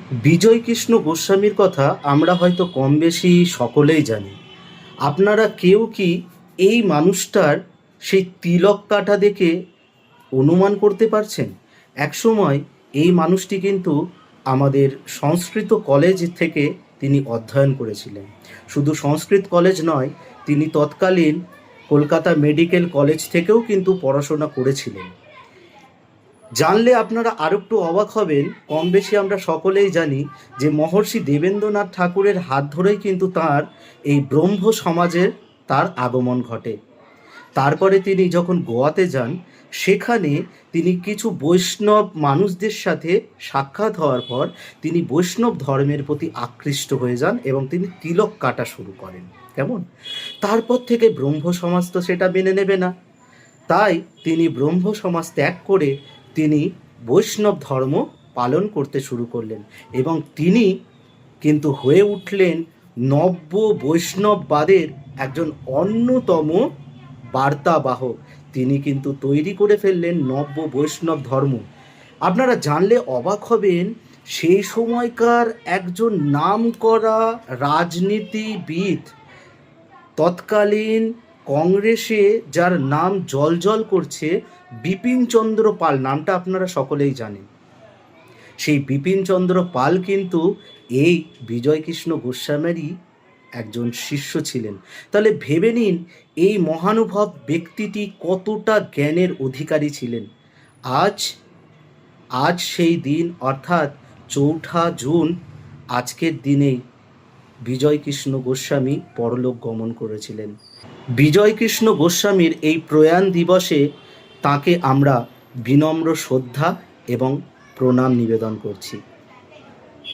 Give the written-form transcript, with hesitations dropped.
বিজয়কৃষ্ণ গোস্বামীর কথা আমরা হয়তো কম বেশি সকলেই জানি। আপনারা কেউ কি এই মানুষটার সেই তিলক কাটা দেখে অনুমান করতে পারছেন? একসময় এই মানুষটি কিন্তু আমাদের সংস্কৃত কলেজ থেকে তিনি অধ্যয়ন করেছিলেন। শুধু সংস্কৃত কলেজ নয়, তিনি তৎকালীন কলকাতা মেডিকেল কলেজ থেকেও কিন্তু পড়াশোনা করেছিলেন। জানলে আপনারা আরও একটু অবাক হবেন। কম বেশি আমরা সকলেই জানি যে মহর্ষি দেবেন্দ্রনাথ ঠাকুরের হাত ধরেই কিন্তু তার এই ব্রহ্ম সমাজের তার আগমন ঘটে। তারপরে তিনি যখন গোয়াতে যান, সেখানে তিনি কিছু বৈষ্ণব মানুষদের সাথে সাক্ষাৎ হওয়ার পর তিনি বৈষ্ণব ধর্মের প্রতি আকৃষ্ট হয়ে যান এবং তিনি তিলক কাটা শুরু করেন। কেমন? তারপর থেকে ব্রহ্ম সমাজ তো সেটা মেনে নেবে না, তাই তিনি ব্রহ্ম সমাজ ত্যাগ করে তিনি বৈষ্ণব ধর্ম পালন করতে শুরু করলেন এবং তিনি কিন্তু হয়ে উঠলেন নব্য বৈষ্ণববাদের একজন অন্যতম বার্তাবাহক। তিনি কিন্তু তৈরি করে ফেললেন নব্য বৈষ্ণব ধর্ম। আপনারা জানলে অবাক হবেন, সেই সময়কার একজন নামকরা রাজনীতিবিদ, তৎকালীন কংগ্রেসে যার নাম জ্বলজ্বল করছে, বিপিনচন্দ্র পাল, নামটা আপনারা সকলেই জানেন। সেই বিপিনচন্দ্র পাল কিন্তু এই বিজয়কৃষ্ণ গোস্বামীরই একজন শিষ্য ছিলেন। তাহলে ভেবে নিন এই মহানুভব ব্যক্তিটি কতটা জ্ঞানের অধিকারী ছিলেন। আজ আজ সেই দিন, অর্থাৎ 4ঠা জুন, আজকের দিনেই বিজয়কৃষ্ণ গোস্বামী পরলোক গমন করেছিলেন। বিজয়কৃষ্ণ গোস্বামীর এই প্রয়াণ দিবসে তাকে আমরা বিনম্র শ্রদ্ধা এবং প্রণাম নিবেদন করছি।